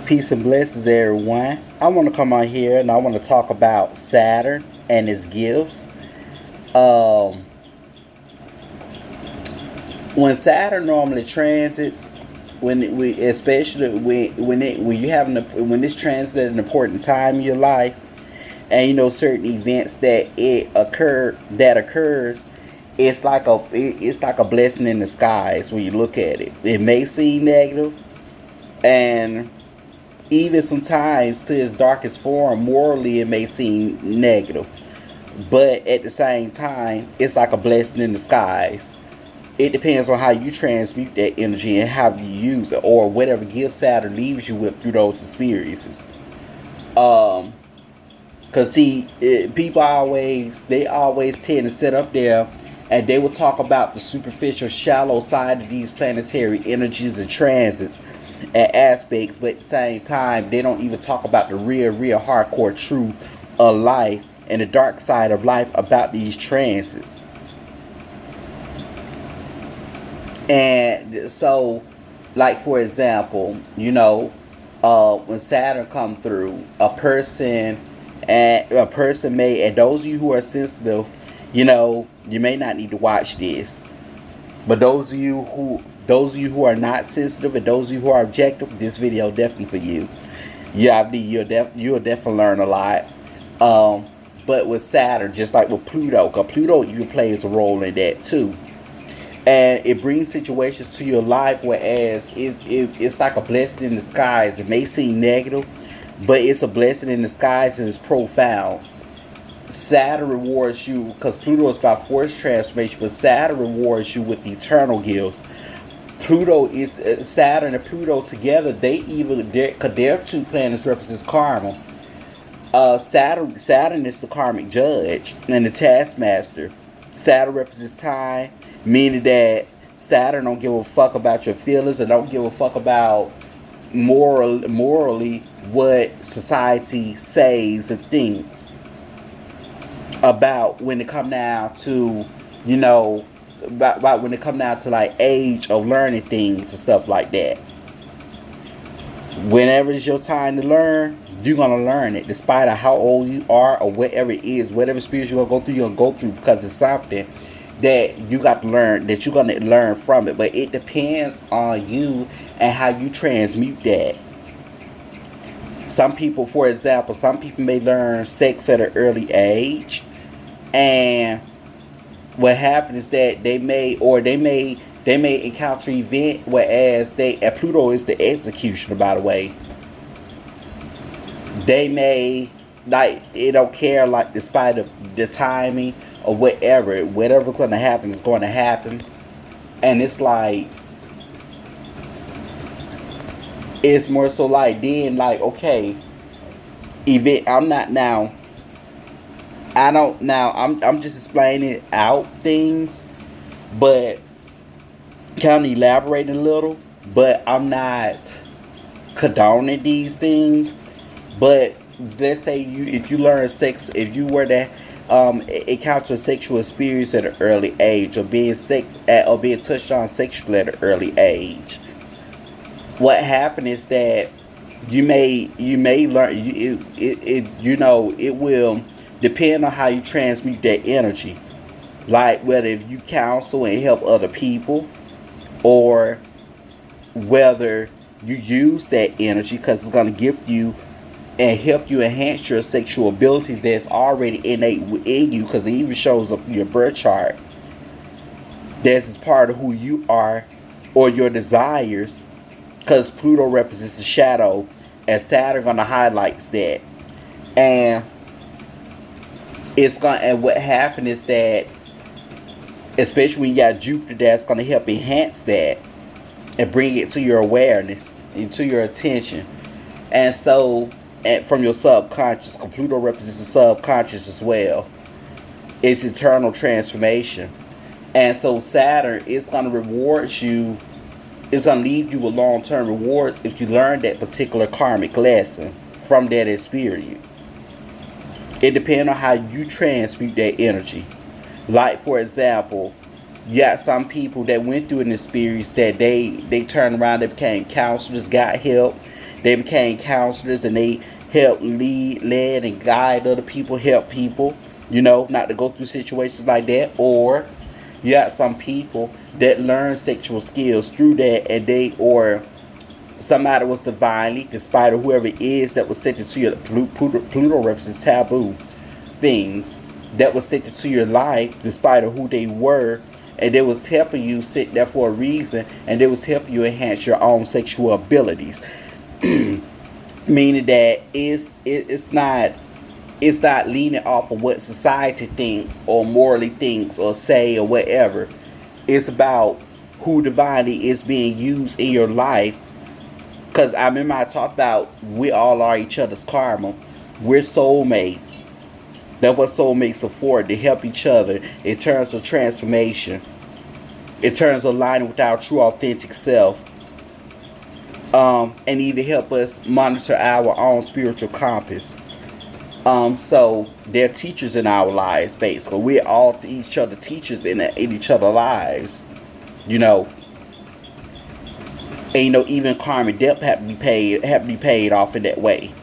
Peace and blessings, everyone. I want to come on here and I want to talk about Saturn and its gifts. Um, when Saturn normally transits, especially when you having when this transit at an important time in your life, and certain events that occurs, it's like a blessing in disguise when you look at it. It may seem negative, and even sometimes to its darkest form, morally it may seem negative, but at the same time, it's like a blessing in disguise. It depends on how you transmute that energy and how you use it, or whatever gift Saturn leaves you with through those experiences. Um, Cause see, people always tend to sit up there, and they will talk about the superficial, shallow side of these planetary energies and transits and aspects, but at the same time, they don't even talk about the real hardcore truth of life and the dark side of life about these transits. And so, like for example, when Saturn come through, a person may, and those of you who are sensitive, you may not need to watch this. But those of you who are not sensitive, and those of you who are objective, this video definitely for you. Yeah, you'll definitely learn a lot. Um, but with Saturn, just like with Pluto, because Pluto even plays a role in that too, and it brings situations to your life, whereas it's like a blessing in disguise. It may seem negative, but it's a blessing in disguise and it's profound. Saturn rewards you because Pluto is about force transformation, but Saturn rewards you with eternal gifts. Pluto is Saturn and Pluto together. Cause their two planets represents karma. Saturn is the karmic judge and the taskmaster. Saturn represents time, meaning that Saturn don't give a fuck about your feelings and don't give a fuck about morally what society says and thinks about when it come down to you know about when it come down to like age of learning things and stuff like that. Whenever it's your time to learn, you're gonna learn it, despite of how old you are or whatever it is, whatever experience you're gonna go through, because it's something that you got to learn, that you're gonna learn from it. But it depends on you and how you transmute that. Some people, for example, some people may learn sex at an early age, and what happens is that they may encounter an event, whereas and Pluto is the executioner, by the way. They may, like, it don't care, like, despite of the timing or whatever's going to happen is going to happen. And it's like, it's more so like then, like, okay, event I'm not now I don't now I'm just explaining out things, but kind of elaborating a little, but I'm not condoning these things. But let's say if you learn sex, if you were to encounter sexual experience at an early age, or being touched on sexually at an early age, what happened is that you may learn, it will depend on how you transmute that energy, like whether if you counsel and help other people, or whether you use that energy because it's going to gift you and help you enhance your sexual abilities that's already innate within you, because it even shows up in your birth chart. This is part of who you are, or your desires, because Pluto represents the shadow, and Saturn gonna highlights that. And and what happened is that, especially when you got Jupiter, that's gonna help enhance that and bring it to your awareness and to your attention. And so, and from your subconscious, Pluto represents the subconscious as well. It's eternal transformation. And so Saturn is going to reward you, it's going to leave you with long-term rewards if you learn that particular karmic lesson from that experience. It depends on how you transmute that energy. Like, for example, you got some people that went through an experience that they turned around, they became counselors, got help, They became counselors and they helped led and guide other people, help people, not to go through situations like that. Or you got some people that learn sexual skills through that, and or somebody was divinely, despite of whoever it is that was sent into your Pluto represents taboo things that was sent into your life, despite of who they were, and they was helping you sit there for a reason, and they was helping you enhance your own sexual abilities. Meaning that it's not leaning off of what society thinks or morally thinks or say or whatever. It's about who divinely is being used in your life. Because I remember I talked about we all are each other's karma. We're soulmates. That's what soulmates are for, to help each other in terms of transformation, in terms of aligning with our true authentic self, and either help us monitor our own spiritual compass. So they're teachers in our lives, basically. We're all to each other teachers in each other's lives, you know. And even karma debt have to be paid off in that way.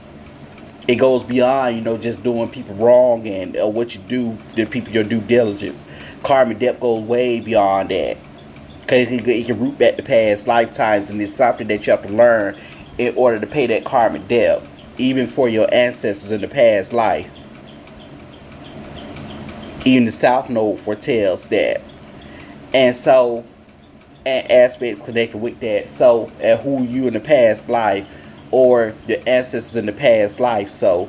It goes beyond, just doing people wrong and what you do to people, your due diligence. Karma debt goes way beyond that. Because it can root back to past lifetimes, and it's something that you have to learn in order to pay that karmic debt, even for your ancestors in the past life. Even the South Node foretells that. And so, and aspects connected with that. So, and who you in the past life, or your ancestors in the past life. So,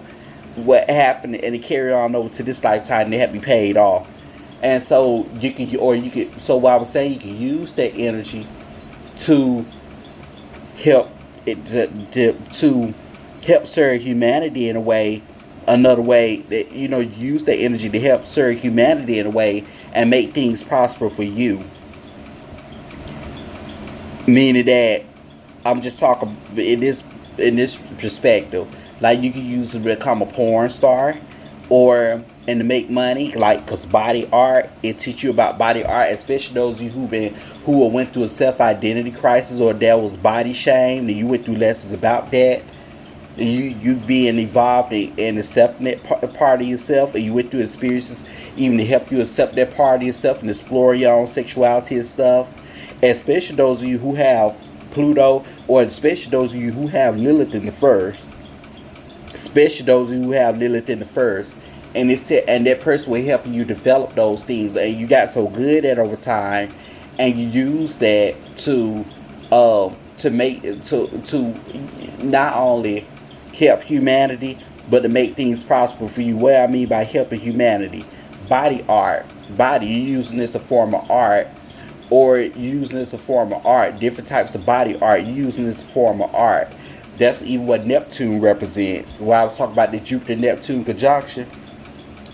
what happened, and it carry on over to this lifetime, they have to be paid off. And so So what I was saying, you can use that energy to help it to help serve humanity in a way. Another way that use that energy to help serve humanity in a way and make things prosper for you. Meaning that I'm just talking in this perspective. Like you can use it to become a porn star, or and to make money. Like, cause body art, it teach you about body art, especially those of you who went through a self identity crisis, or that was body shame, and you went through lessons about that. You being evolved and accepting that part of yourself, and you went through experiences even to help you accept that part of yourself and explore your own sexuality and stuff. Especially those of you who have Pluto, or especially those of you who have Lilith in the first. Especially those of you who have Lilith in the first, and that person will help you develop those things, and you got so good at over time, and you use that to make to not only help humanity, but to make things prosper for you. What I mean by helping humanity, body art, you using this a form of art, or using this a form of art, different types of body art, you using this form of art. That's even what Neptune represents. When I was talking about the Jupiter-Neptune conjunction,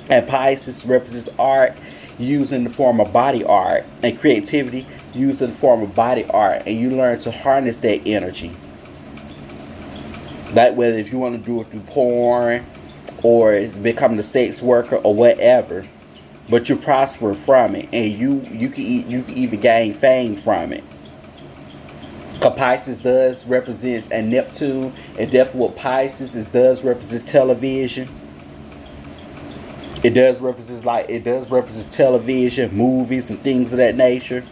and Pisces represents art using the form of body art, and creativity using the form of body art, and you learn to harness that energy. Like whether if you want to do it through porn, or becoming a sex worker, or whatever, but you prosper from it, and you can even gain fame from it. Because Pisces does represents, and Neptune, and therefore what Pisces is does represents television. It does represent television, movies, and things of that nature.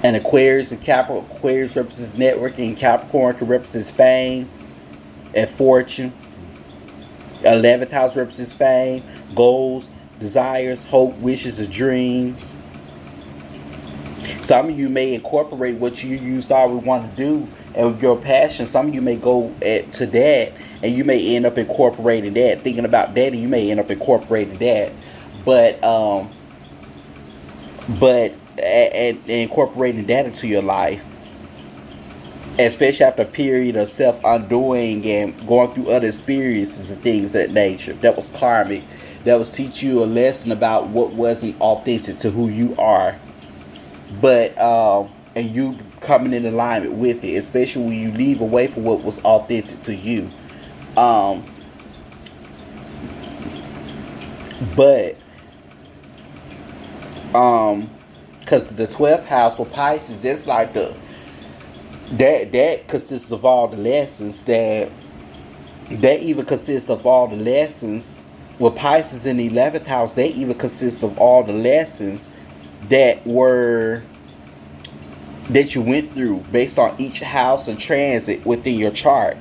And Aquarius and Capricorn, Aquarius represents networking, and Capricorn can represents fame and fortune. 11th house represents fame, goals, desires, hope, wishes, and dreams. Some of you may incorporate what you used to always want to do and your passion. Some of you may go to that, and you may end up incorporating that, thinking about that, and you may end up incorporating that. But and incorporating that into your life, especially after a period of self undoing and going through other experiences and things of that nature. That was karmic. That was teach you a lesson about what wasn't authentic to who you are. But and you coming in alignment with it, especially when you leave away from what was authentic to you. Um, but Because the 12th house with Pisces, that's like that consists of all the lessons that even consists of all the lessons with Pisces in the 11th house. They even consist of all the lessons that were that you went through based on each house and transit within your chart.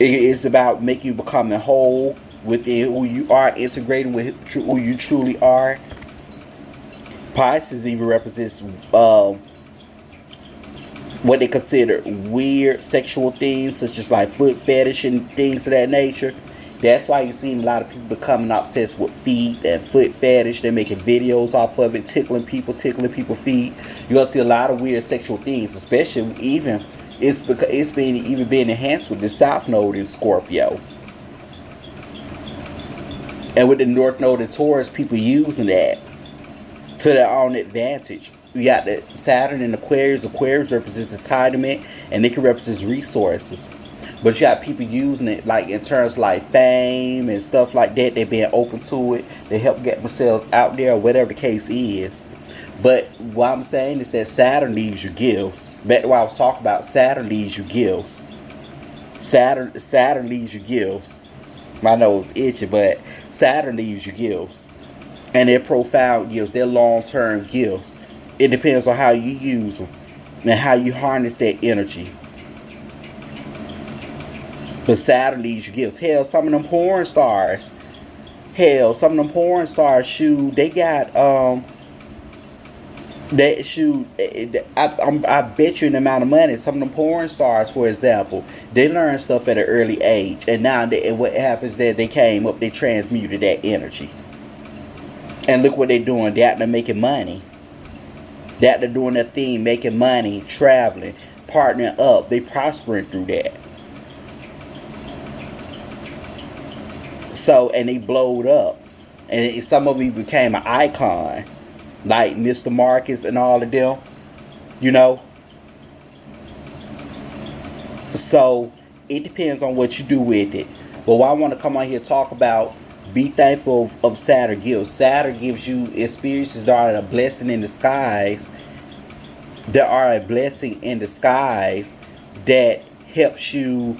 It's about making you becoming whole within who you are, integrating with who you truly are. Pisces even represents what they consider weird sexual things, such as like foot fetish and things of that nature. That's why you're seeing a lot of people becoming obsessed with feet and foot fetish. They're making videos off of it, tickling people feet. You're gonna see a lot of weird sexual things, especially even it's been even being enhanced with the South Node in Scorpio. And with the North Node in Taurus, people using that to their own advantage. We got the Saturn in Aquarius. Aquarius represents entitlement and it can represent resources. But you got people using it like in terms like fame and stuff like that. They're being open to it. They help get themselves out there, whatever the case is. But what I'm saying is that Saturn leaves you gifts. Back to what I was talking about, Saturn leaves you gifts. Saturn leaves you gifts. My nose itchy, but Saturn leaves you gifts. And they're profound gifts. They're long-term gifts. It depends on how you use them and how you harness that energy. But Saturn leaves you gifts. Hell, some of them porn stars. Shoot, they got that shoot. I bet you an amount of money. Some of them porn stars, for example, they learn stuff at an early age, and now and what happens is that they came up, they transmuted that energy, and look what they're doing. They're out there making money. They're out there doing their thing, making money, traveling, partnering up. They prospering through that. So, and they blowed up, and some of them became an icon, like Mr. Marcus and all of them, you know. So it depends on what you do with it. But what I want to come on here and talk about, be thankful of Saturn gives. Saturn gives you experiences that are a blessing in disguise. That are a blessing in disguise that helps you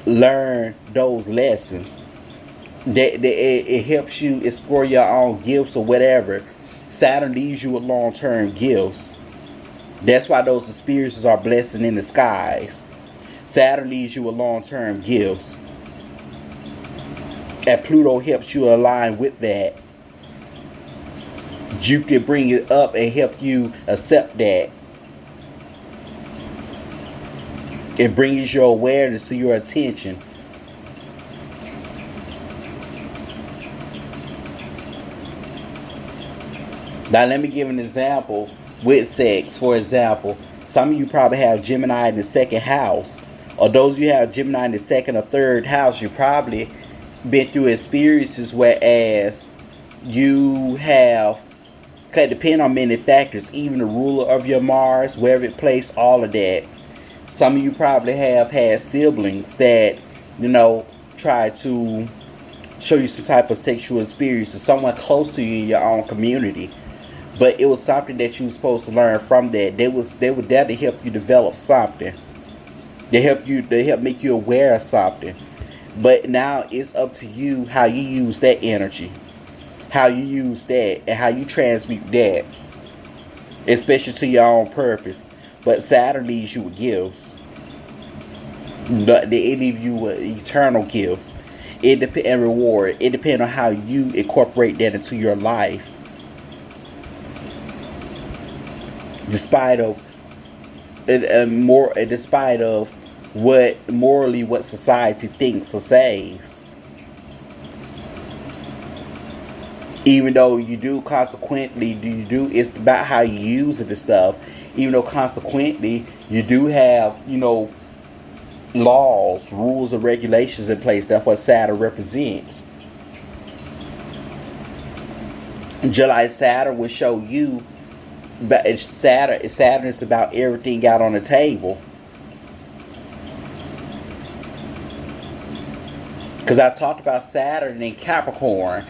learn those lessons. It helps you explore your own gifts or whatever. Saturn leaves you with long-term gifts. That's why those experiences are blessing in disguise. Saturn leaves you with long-term gifts. And Pluto helps you align with that. Jupiter bring it up and help you accept that. It brings your awareness to your attention. Now let me give an example with sex. For example, some of you probably have Gemini in the second house. Or those you have Gemini in the second or third house, you probably been through experiences whereas you have, could depend on many factors, even the ruler of your Mars, wherever it placed, all of that. Some of you probably have had siblings that, you know, try to show you some type of sexual experience or someone close to you in your own community. But it was something that you were supposed to learn from that. They were there to help you develop something. They help make you aware of something. But now it's up to you how you use that energy. How you use that and how you transmute that. Especially to your own purpose. But Saturn leaves you with gifts. It leaves you with eternal gifts. And reward. It depends on how you incorporate that into your life. Despite of what society thinks or says. Even though you do consequently, it's about how you use it and stuff. Even though consequently you do have, you know, laws, rules, and regulations in place. That's what Saturn represents. Just like Saturn will show you. But Saturn is about everything out on the table. Because I talked about Saturn in Capricorn.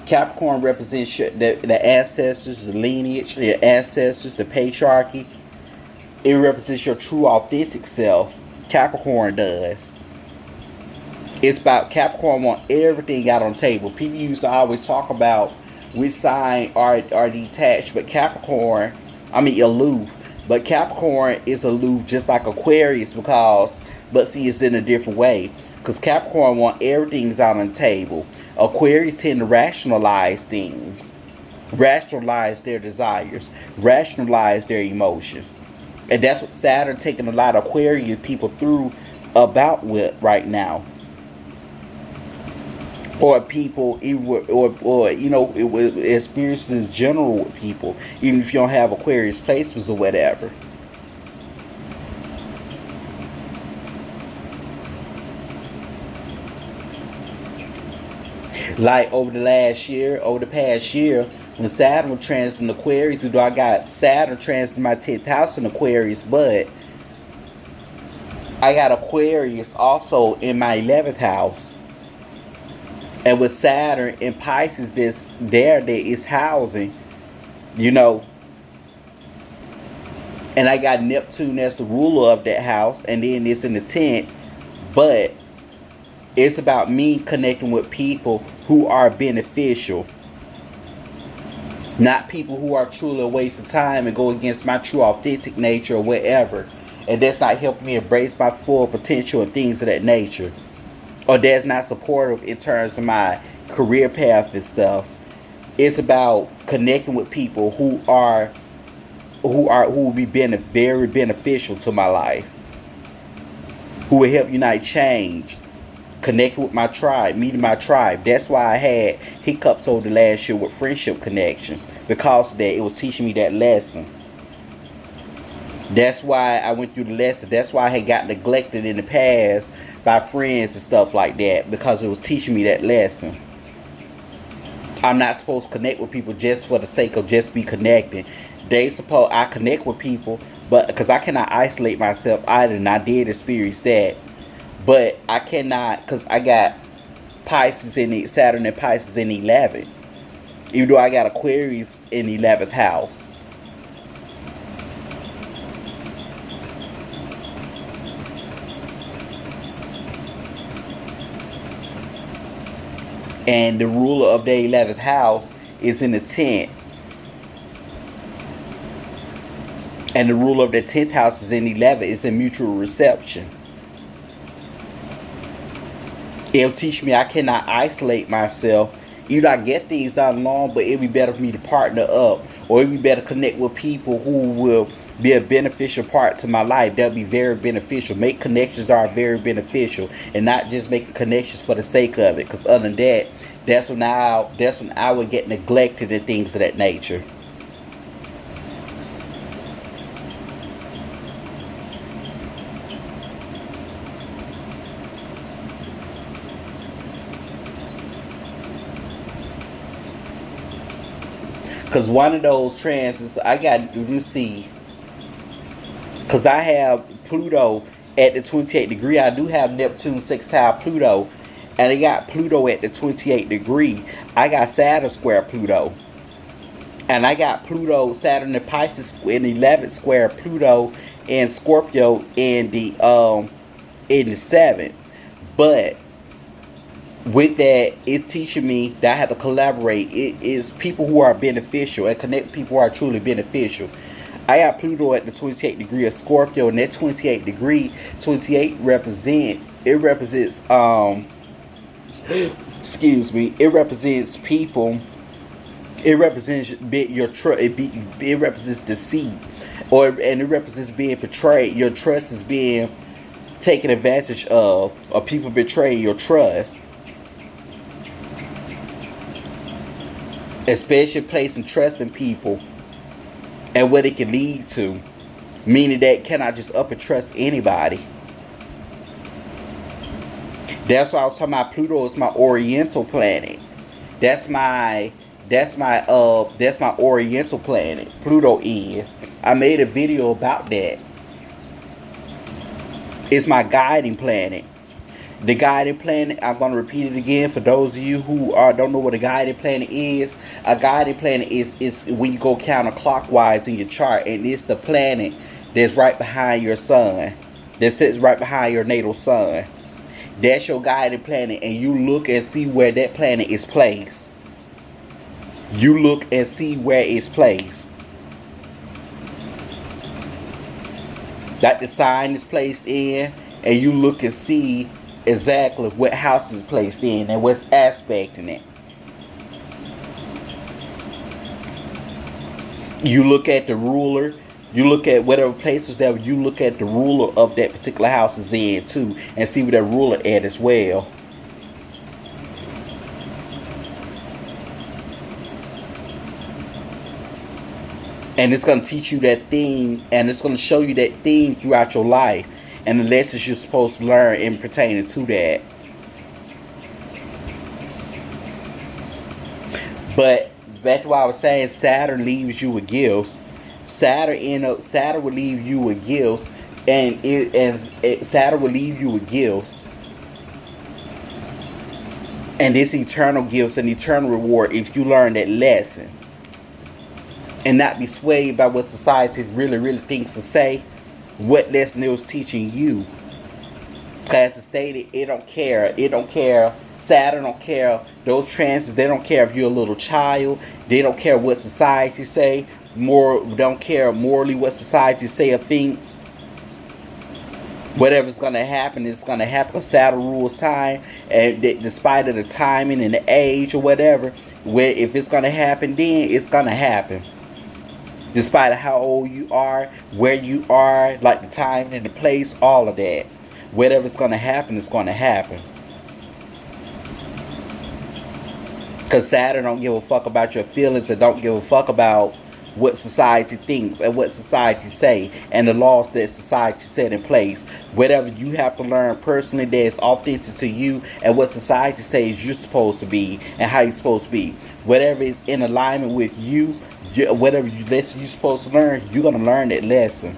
Capricorn represents the ancestors, the lineage, your ancestors, the patriarchy. It represents your true authentic self. Capricorn does. It's about Capricorn want everything out on the table. People used to always talk about which sign are detached, but Capricorn, I mean aloof. But Capricorn is aloof just like Aquarius but see, it's in a different way. Because Capricorn want everything's out on the table. Aquarius tend to rationalize things, rationalize their desires, rationalize their emotions. And that's what Saturn taking a lot of Aquarius people through about with right now. Or people, or it was experiences in general with people, even if you don't have Aquarius placements or whatever. Like over the past year, when Saturn was transiting Aquarius, although I got Saturn transiting my 10th house in Aquarius, but I got Aquarius also in my 11th house. And with Saturn in Pisces, that is housing, you know. And I got Neptune as the ruler of that house, and then it's in the 10th. But it's about me connecting with people who are beneficial. Not people who are truly a waste of time and go against my true authentic nature or whatever. And that's not helping me embrace my full potential and things of that nature. Or that's not supportive in terms of my career path and stuff. It's about connecting with people who will be very beneficial to my life. Who will help unite change. Connecting with my tribe, meeting my tribe. That's why I had hiccups over the last year with friendship connections. Because of that, it was teaching me that lesson. That's why I went through the lesson. That's why I had got neglected in the past by friends and stuff like that. Because it was teaching me that lesson. I'm not supposed to connect with people just for the sake of just be connecting. I connect with people, but because I cannot isolate myself either, and I did experience that. But I cannot, because I got Saturn and Pisces in 11. Even though I got Aquarius in the 11th house. And the ruler of the 11th house is in the 10th. And the ruler of the 10th house is in 11. It's in mutual reception. It'll teach me I cannot isolate myself. Either I get things done alone, but it'd be better for me to partner up. Or it'd be better to connect with people who will be a beneficial part to my life. That'll be very beneficial. Make connections that are very beneficial. And not just making connections for the sake of it. Because other than that, that's when I would get neglected and things of that nature. Because one of those transits, let me see. Because I have Pluto at the 28th degree. I do have Neptune sextile Pluto. And I got Pluto at the 28th degree. I got Saturn square Pluto. And I got Saturn and Pisces in the 11th square Pluto and Scorpio in the 7th. But with that, it's teaching me that I have to collaborate. It is people who are beneficial and connect with people who are truly beneficial. I got Pluto at the 28th degree of Scorpio, and that 28th degree, 28 represents excuse me, it represents people. It represents your trust. It represents deceit, and it represents being betrayed. Your trust is being taken advantage of, or people betray your trust. Especially placing trust in people and what it can lead to. Meaning that cannot just up and trust anybody. That's why I was talking about Pluto is my oriental planet. That's my oriental planet. Pluto is. I made a video about that. It's my guiding planet. The guided planet, I'm going to repeat it again for those of you who don't know what a guided planet is. A guided planet is when you go counterclockwise in your chart, and it's the planet that's right behind your sun, that sits right behind your natal sun. That's your guided planet, and you look and see where that planet is placed. You look and see where it's placed. That the sign is placed in, and you look and see exactly what house is placed in and what's aspecting it. You look at the ruler, you look at whatever places that you look at the ruler of that particular house is in too, and see where that ruler at as well. And it's going to teach you that thing, and it's going to show you that thing throughout your life, and the lessons you're supposed to learn in pertaining to that. But back to what I was saying, Saturn leaves you with gifts. Saturn will leave you with gifts, and Saturn will leave you with gifts, and this eternal gifts and eternal reward if you learn that lesson, and not be swayed by what society really thinks to say. What lesson it was teaching you. As it stated, it don't care. It don't care. Saturn don't care. Those transits, they don't care if you're a little child. They don't care what society say. Don't care morally what society say or thinks. Whatever's gonna happen is gonna happen. Saturn rules time, and despite of the timing and the age or whatever, where if it's gonna happen, then it's gonna happen. Despite of how old you are, where you are, like the time and the place, all of that. Whatever's going to happen is going to happen. Because Saturn don't give a fuck about your feelings, and don't give a fuck about what society thinks and what society say and the laws that society set in place. Whatever you have to learn personally that's authentic to you and what society says you're supposed to be and how you're supposed to be. Whatever is in alignment with you, whatever lesson you're supposed to learn, you're going to learn that lesson.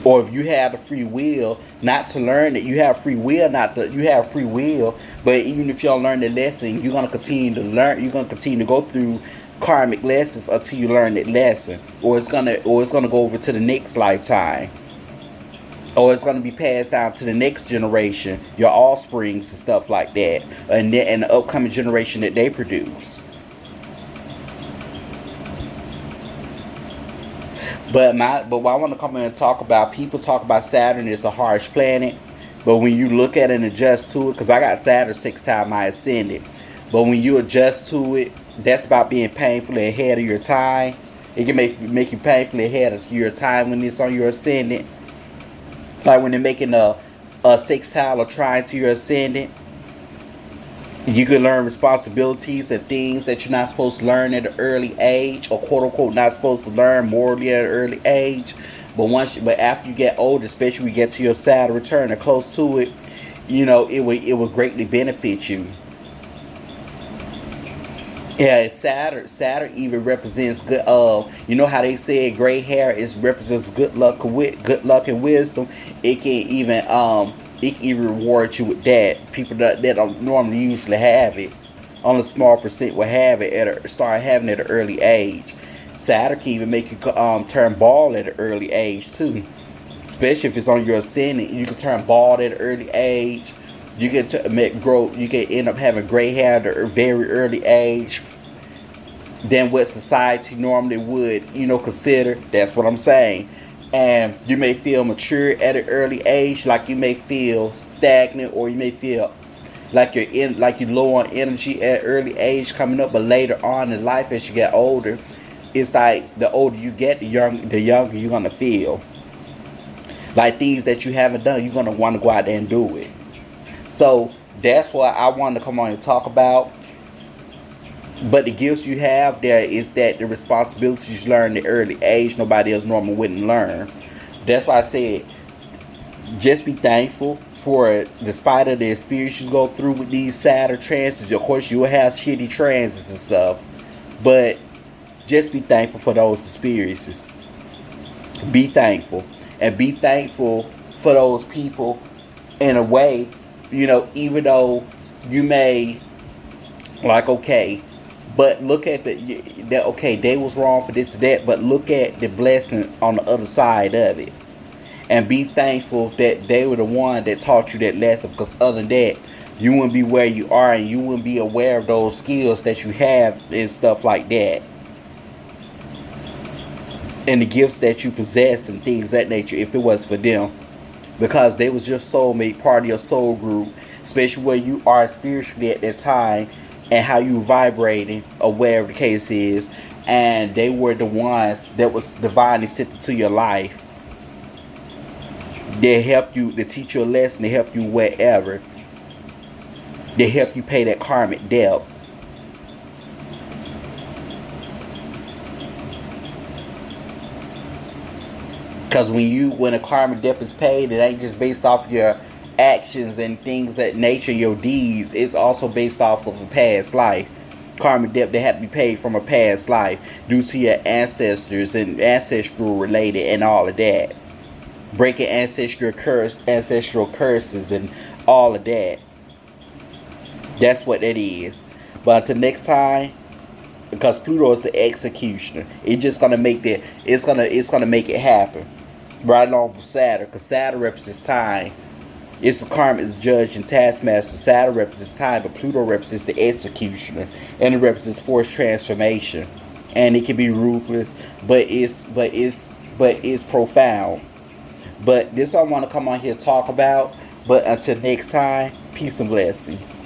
Or if you have the free will not to learn it, you have free will you have free will, but even if you don't learn the lesson, you're going to continue to learn, you're going to continue to go through karmic lessons until you learn that lesson. Or it's going to go over to the next lifetime. Or it's going to be passed down to the next generation, your offsprings and stuff like that, and the upcoming generation that they produce. But what I want to come in and talk about, people talk about Saturn as a harsh planet, but when you look at it and adjust to it, because I got Saturn 6 times my ascendant, but when you adjust to it, that's about being painfully ahead of your time. It can make you painfully ahead of your time when it's on your ascendant. Like when they're making a sextile or trine to your ascendant, you can learn responsibilities and things that you're not supposed to learn at an early age, or quote unquote not supposed to learn morally at an early age. But after you get older, especially when you get to your Saturn return or close to it, it will greatly benefit you. Yeah, Saturn even represents good. You know how they say gray hair represents good luck and wisdom. It can even reward you with that. People that don't normally usually have it, only a small percent will have it start having it at an early age. Saturn can even make you turn bald at an early age too, especially if it's on your ascendant. You can turn bald at an early age. You can You can end up having gray hair at a very early age than what society normally would, consider. That's what I'm saying. And you may feel mature at an early age, like you may feel stagnant, or you may feel like you're low on energy at an early age coming up. But later on in life, as you get older, it's like the older you get, the younger you're gonna feel. Like things that you haven't done, you're gonna want to go out there and do it. So that's what I wanted to come on and talk about. But the gifts you have there is that the responsibilities you learn at an early age, nobody else normally wouldn't learn. That's why I said, just be thankful for, despite of the experience you go through with these Saturn transits. Of course, you'll have shitty transits and stuff, but just be thankful for those experiences. Be thankful. and be thankful for those people in a way, even though you may, like, okay, but look at that, okay, they was wrong for this and that, but look at the blessing on the other side of it, and be thankful that they were the one that taught you that lesson, because other than that, you wouldn't be where you are, and you wouldn't be aware of those skills that you have and stuff like that, and the gifts that you possess and things of that nature, if it was for them, because they was your soulmate, part of your soul group, especially where you are spiritually at that time, and how you vibrating, or whatever the case is, and they were the ones that was divinely sent into your life. They help you, to teach you a lesson, they help you wherever, they help you pay that karmic debt. Because when a karmic debt is paid, it ain't just based off your actions and things that nature, your deeds. It's also based off of a past life. Karmic debt that had to be paid from a past life due to your ancestors and ancestral related and all of that. Breaking ancestral curses and all of that. That's what that is. But until next time, because Pluto is the executioner, it's just gonna make that. It's gonna make it happen. Right along with Saturn, because Saturn represents time. It's the karmic judge and taskmaster. Saturn represents time, but Pluto represents the executioner, and it represents forced transformation. And it can be ruthless, but it's profound. But this I want to come on here and talk about. But until next time, peace and blessings.